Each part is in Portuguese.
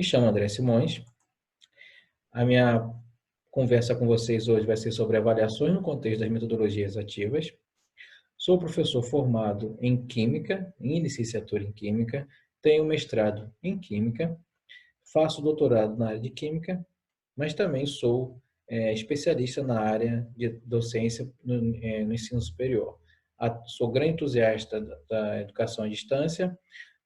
Me chamo André Simões. A minha conversa com vocês hoje vai ser sobre avaliações no contexto das metodologias ativas. Sou professor formado em Química, em licenciatura em Química, tenho mestrado em Química, faço doutorado na área de Química, mas também sou especialista na área de docência no ensino superior. Sou grande entusiasta da educação à distância,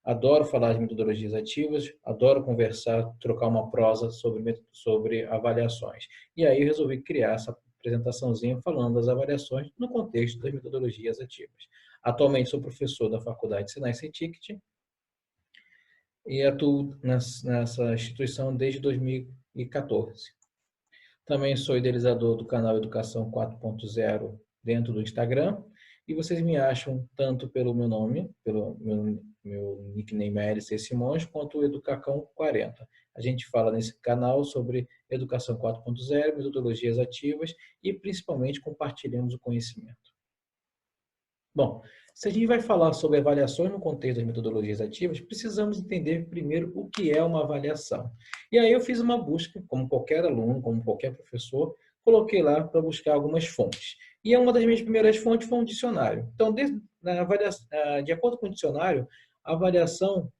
adoro falar de metodologias ativas, adoro conversar, trocar uma prosa sobre avaliações. E aí eu resolvi criar essa apresentaçãozinha falando das avaliações no contexto das metodologias ativas. Atualmente sou professor da Faculdade Senai CETICT e atuo nessa instituição desde 2014. Também sou idealizador do canal Educação 4.0 dentro do Instagram e vocês me acham tanto pelo meu nome, pelo meu nickname é LC Simões, quanto o Educacão40. A gente fala nesse canal sobre Educação 4.0, metodologias ativas e principalmente compartilhamos o conhecimento. Bom, se a gente vai falar sobre avaliações no contexto das metodologias ativas, precisamos entender primeiro o que é uma avaliação. E aí eu fiz uma busca, como qualquer aluno, como qualquer professor, coloquei lá para buscar algumas fontes. E uma das minhas primeiras fontes foi um dicionário. Então, de acordo com o dicionário, a avaliação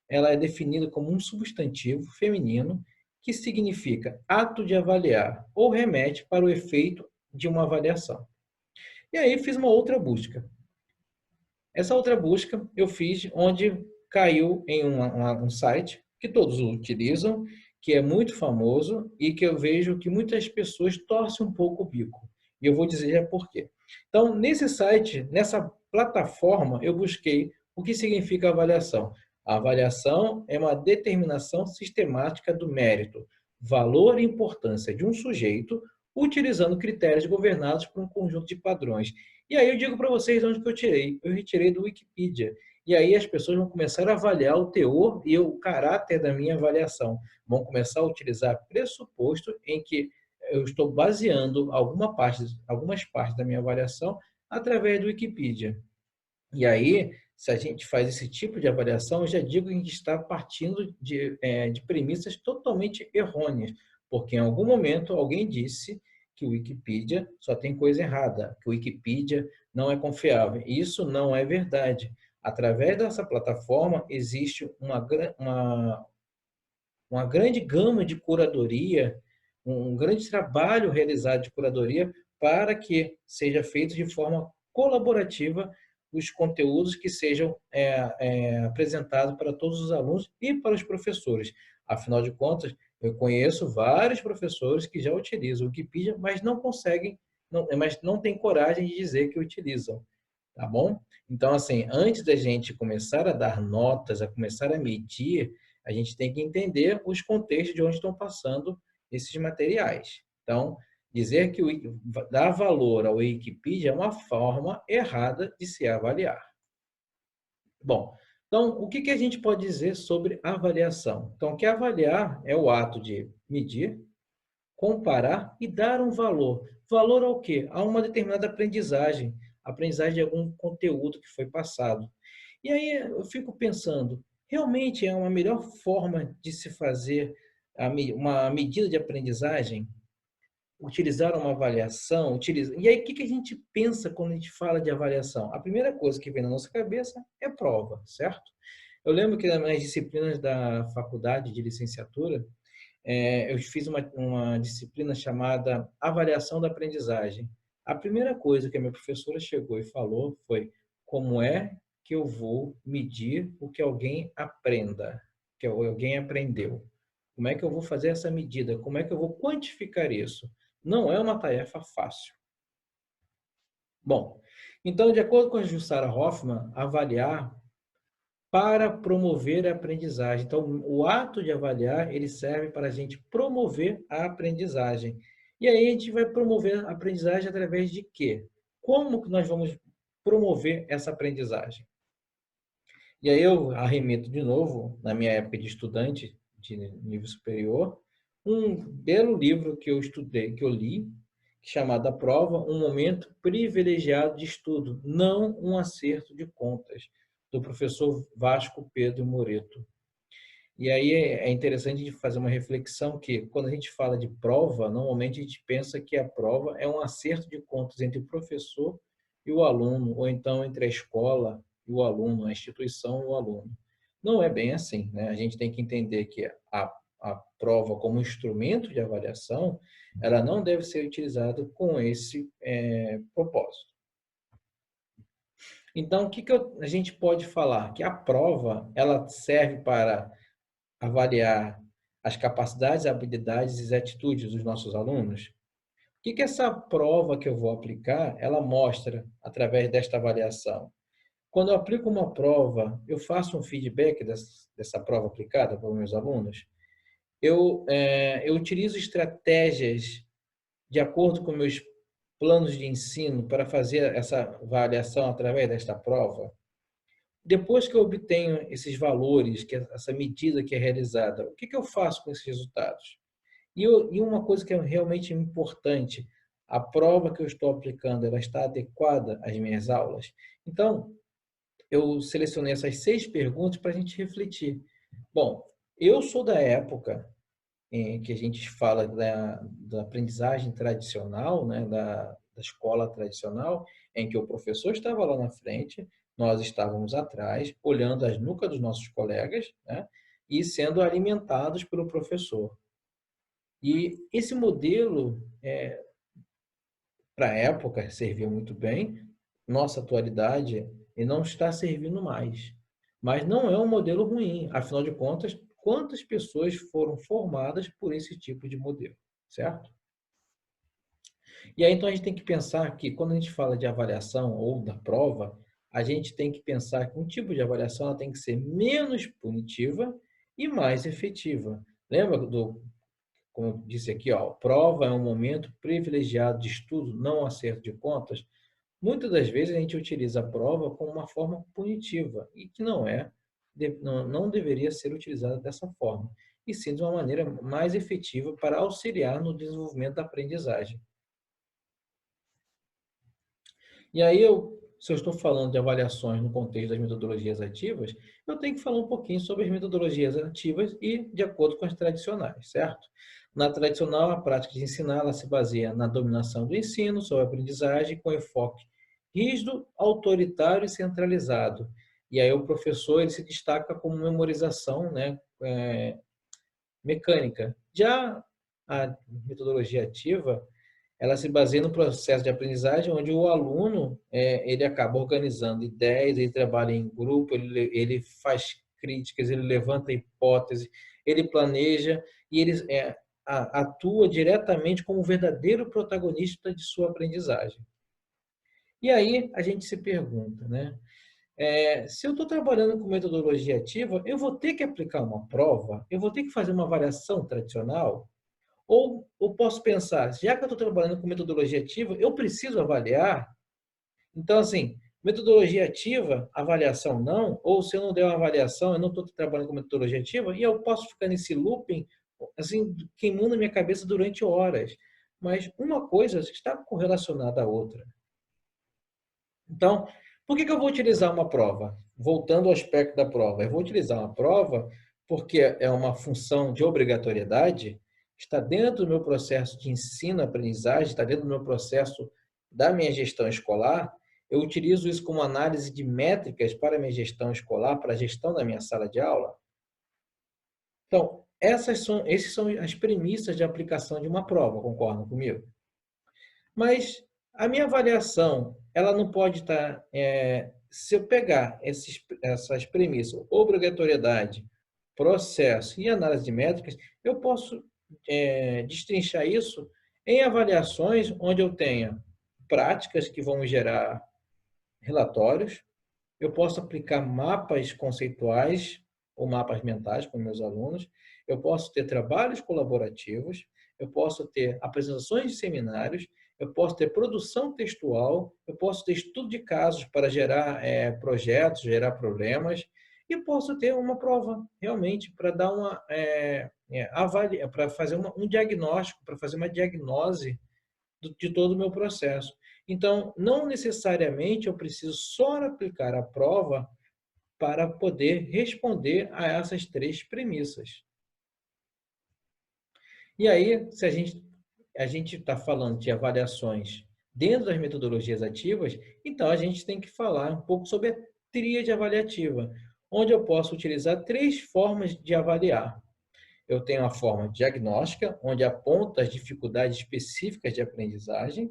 ela é definida como um substantivo feminino que significa ato de avaliar ou remete para o efeito de uma avaliação. E aí fiz uma outra busca. Essa outra busca eu fiz onde caiu em um site que todos utilizam, que é muito famoso e que eu vejo que muitas pessoas torcem um pouco o bico. E eu vou dizer por quê. Então, nesse site, nessa plataforma, eu busquei o que significa avaliação. A avaliação é uma determinação sistemática do mérito, valor e importância de um sujeito utilizando critérios governados por um conjunto de padrões. E aí eu digo para vocês de onde que eu tirei. Eu retirei do Wikipedia. E aí as pessoas vão começar a avaliar o teor e o caráter da minha avaliação. Vão começar a utilizar pressuposto em que eu estou baseando algumas partes da minha avaliação através do Wikipedia. E aí, se a gente faz esse tipo de avaliação, eu já digo que a gente está partindo de premissas totalmente errôneas, porque em algum momento alguém disse que o Wikipedia só tem coisa errada, que o Wikipedia não é confiável. Isso não é verdade. Através dessa plataforma existe uma grande gama de curadoria, um grande trabalho realizado de curadoria para que seja feito de forma colaborativa os conteúdos que sejam apresentados para todos os alunos e para os professores. Afinal de contas, eu conheço vários professores que já utilizam o Wikipedia, mas não conseguem, mas não têm coragem de dizer que utilizam, tá bom? Então, assim, antes da gente começar a dar notas, a começar a medir, a gente tem que entender os contextos de onde estão passando esses materiais. Então, dizer que dar valor ao Wikipedia é uma forma errada de se avaliar. Bom, então, o que a gente pode dizer sobre avaliação? Então, que avaliar é o ato de medir, comparar e dar um valor. Valor ao quê? A uma determinada aprendizagem de algum conteúdo que foi passado. E aí eu fico pensando, realmente é uma melhor forma de se fazer uma medida de aprendizagem? Utilizar uma avaliação? E aí o que a gente pensa quando a gente fala de avaliação? A primeira coisa que vem na nossa cabeça é prova, certo? Eu lembro que nas disciplinas da faculdade de licenciatura, eu fiz uma disciplina chamada Avaliação da Aprendizagem. A primeira coisa que a minha professora chegou e falou foi: como é que eu vou medir o que alguém aprenda, que alguém aprendeu? Como é que eu vou fazer essa medida? Como é que eu vou quantificar isso? Não é uma tarefa fácil. Bom, então, de acordo com a Jussara Hoffmann, avaliar para promover a aprendizagem. Então, o ato de avaliar, ele serve para a gente promover a aprendizagem. E aí a gente vai promover a aprendizagem através de quê? Como que nós vamos promover essa aprendizagem? E aí eu arremeto de novo, na minha época de estudante de nível superior, um belo livro que eu estudei, que eu li, chamado A Prova, um momento privilegiado de estudo, não um acerto de contas, do professor Vasco Pedro Moreto. E aí é interessante de fazer uma reflexão que, quando a gente fala de prova, normalmente a gente pensa que a prova é um acerto de contas entre o professor e o aluno, ou então entre a escola e o aluno, a instituição e o aluno. Não é bem assim, né? A gente tem que entender que a prova como instrumento de avaliação, ela não deve ser utilizada com esse propósito. Então, o que a gente pode falar? Que a prova, ela serve para avaliar as capacidades, habilidades e atitudes dos nossos alunos? O que essa prova que eu vou aplicar, ela mostra através desta avaliação? Quando eu aplico uma prova, eu faço um feedback dessa prova aplicada para os meus alunos. Eu utilizo estratégias de acordo com meus planos de ensino para fazer essa avaliação através desta prova. Depois que eu obtenho esses valores, essa medida que é realizada, o que eu faço com esses resultados? E uma coisa que é realmente importante, a prova que eu estou aplicando, ela está adequada às minhas aulas? Então, eu selecionei essas 6 perguntas para a gente refletir. Bom, eu sou da época em que a gente fala da aprendizagem tradicional, né, da escola tradicional, em que o professor estava lá na frente, nós estávamos atrás, olhando as nucas dos nossos colegas, né, e sendo alimentados pelo professor. E esse modelo, para a época, servia muito bem, nossa atualidade, e não está servindo mais. Mas não é um modelo ruim, afinal de contas, quantas pessoas foram formadas por esse tipo de modelo, certo? E aí, então, a gente tem que pensar que, quando a gente fala de avaliação ou da prova, a gente tem que pensar que um tipo de avaliação ela tem que ser menos punitiva e mais efetiva. Lembra como eu disse aqui, ó, prova é um momento privilegiado de estudo, não um acerto de contas? Muitas das vezes a gente utiliza a prova como uma forma punitiva e que não deveria ser utilizada dessa forma, e sim de uma maneira mais efetiva para auxiliar no desenvolvimento da aprendizagem. E aí, se eu estou falando de avaliações no contexto das metodologias ativas, eu tenho que falar um pouquinho sobre as metodologias ativas e de acordo com as tradicionais, certo? Na tradicional, a prática de ensinar ela se baseia na dominação do ensino sobre a aprendizagem com enfoque rígido, autoritário e centralizado. E aí o professor ele se destaca como memorização, né, mecânica. Já a metodologia ativa, ela se baseia no processo de aprendizagem, onde o aluno ele acaba organizando ideias, ele trabalha em grupo, ele faz críticas, ele levanta hipóteses, ele planeja e ele atua diretamente como o verdadeiro protagonista de sua aprendizagem. E aí a gente se pergunta, né? Se eu estou trabalhando com metodologia ativa, eu vou ter que aplicar uma prova? Eu vou ter que fazer uma avaliação tradicional? Ou eu posso pensar, já que eu estou trabalhando com metodologia ativa, eu preciso avaliar? Então, assim, metodologia ativa, avaliação não, ou se eu não der uma avaliação, eu não estou trabalhando com metodologia ativa, e eu posso ficar nesse looping, assim, queimando a minha cabeça durante horas. Mas uma coisa está correlacionada à outra. Então, por que eu vou utilizar uma prova? Voltando ao aspecto da prova, eu vou utilizar uma prova porque é uma função de obrigatoriedade, está dentro do meu processo de ensino-aprendizagem, está dentro do meu processo da minha gestão escolar. Eu utilizo isso como análise de métricas para a minha gestão escolar, para a gestão da minha sala de aula. Então, essas são as premissas de aplicação de uma prova, concordam comigo? Mas a minha avaliação, ela não pode estar. Se eu pegar essas premissas, obrigatoriedade, processo e análise de métricas, eu posso destrinchar isso em avaliações onde eu tenha práticas que vão gerar relatórios, eu posso aplicar mapas conceituais ou mapas mentais com meus alunos, eu posso ter trabalhos colaborativos, eu posso ter apresentações de seminários, eu posso ter produção textual, eu posso ter estudo de casos para gerar projetos, gerar problemas, e posso ter uma prova realmente para dar para fazer um diagnóstico, para fazer uma diagnose de todo o meu processo. Então, não necessariamente eu preciso só aplicar a prova para poder responder a essas três premissas. E aí, se a gente está falando de avaliações dentro das metodologias ativas, então a gente tem que falar um pouco sobre a tríade avaliativa, onde eu posso utilizar três formas de avaliar. Eu tenho a forma diagnóstica, onde aponta as dificuldades específicas de aprendizagem.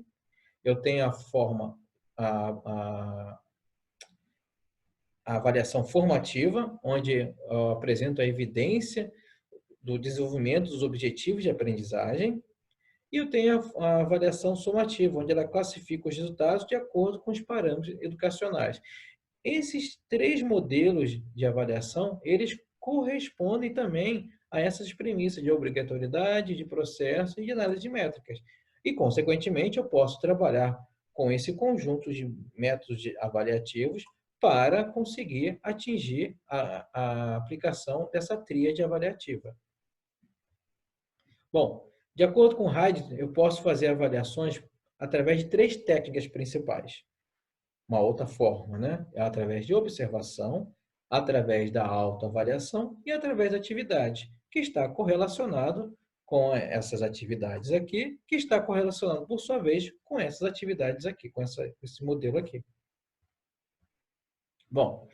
Eu tenho a forma, a, a avaliação formativa, onde eu apresento a evidência do desenvolvimento dos objetivos de aprendizagem. E eu tenho a avaliação somativa, onde ela classifica os resultados de acordo com os parâmetros educacionais. Esses três modelos de avaliação, eles correspondem também a essas premissas de obrigatoriedade, de processo e de análise de métricas. E, consequentemente, eu posso trabalhar com esse conjunto de métodos avaliativos para conseguir atingir a aplicação dessa tríade avaliativa. Bom, de acordo com o Heidner, eu posso fazer avaliações através de três técnicas principais. Uma outra forma, né? É através de observação, através da autoavaliação e através da atividade, que está correlacionado com essas atividades aqui, que está correlacionado, por sua vez, com essas atividades aqui, com esse modelo aqui. Bom,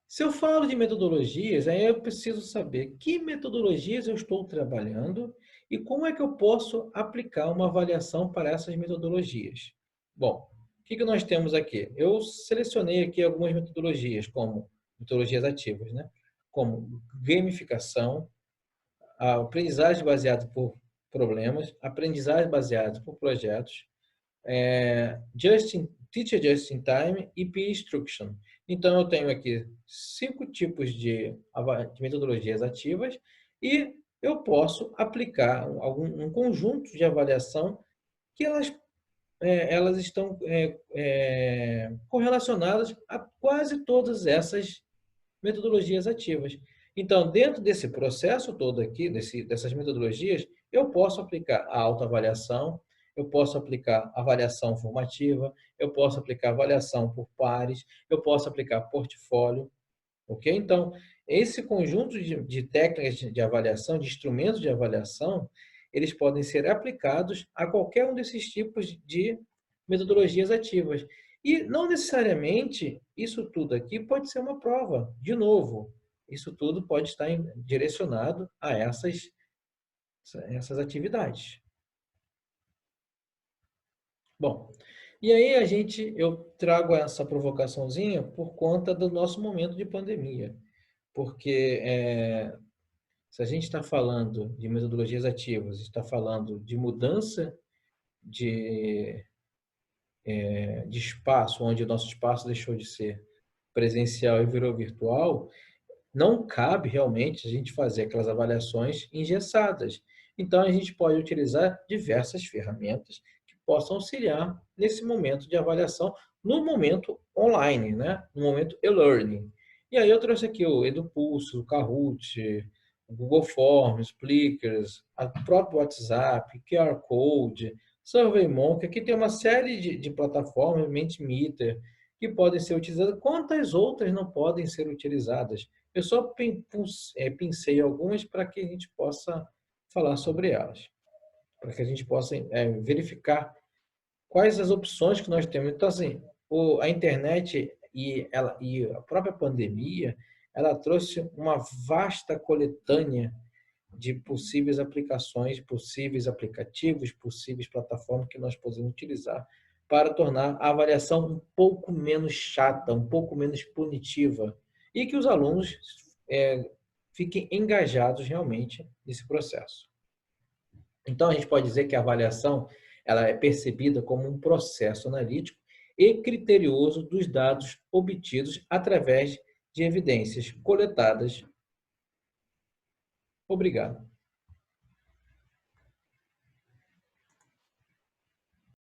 se eu falo de metodologias, aí eu preciso saber que metodologias eu estou trabalhando e como é que eu posso aplicar uma avaliação para essas metodologias. Bom, o que nós temos aqui? Eu selecionei aqui algumas metodologias, como metodologias ativas, né? Como gamificação, a aprendizagem baseada por problemas, aprendizagem baseada por projetos, Teacher Just in Time e Peer Instruction. Então, eu tenho aqui 5 tipos de metodologias ativas e eu posso aplicar um conjunto de avaliação que elas estão correlacionadas a quase todas essas metodologias ativas. Então, dentro desse processo todo aqui, dessas metodologias, eu posso aplicar a autoavaliação, eu posso aplicar avaliação formativa, eu posso aplicar avaliação por pares, eu posso aplicar portfólio, ok? Então, esse conjunto de técnicas de avaliação, de instrumentos de avaliação, eles podem ser aplicados a qualquer um desses tipos de metodologias ativas. E não necessariamente isso tudo aqui pode ser uma prova. De novo, isso tudo pode estar direcionado a essas atividades. Bom, e aí eu trago essa provocaçãozinha por conta do nosso momento de pandemia. Porque se a gente está falando de metodologias ativas, está falando de mudança de espaço, onde o nosso espaço deixou de ser presencial e virou virtual, não cabe realmente a gente fazer aquelas avaliações engessadas. Então, a gente pode utilizar diversas ferramentas que possam auxiliar nesse momento de avaliação, no momento online, né? No momento e-learning. E aí eu trouxe aqui o EduPulse, o Kahoot, o Google Forms, Plickers, o próprio WhatsApp, QR Code, SurveyMonkey. Aqui tem uma série de plataformas, Mentimeter, que podem ser utilizadas. Quantas outras não podem ser utilizadas? Eu só pensei algumas para que a gente possa falar sobre elas, para que a gente possa verificar quais as opções que nós temos. Então, assim, a internet e a própria pandemia, ela trouxe uma vasta coletânea de possíveis aplicações, possíveis aplicativos, possíveis plataformas que nós podemos utilizar para tornar a avaliação um pouco menos chata, um pouco menos punitiva, e que os alunos fiquem engajados realmente nesse processo. Então, a gente pode dizer que a avaliação ela é percebida como um processo analítico e criterioso dos dados obtidos através de evidências coletadas. Obrigado.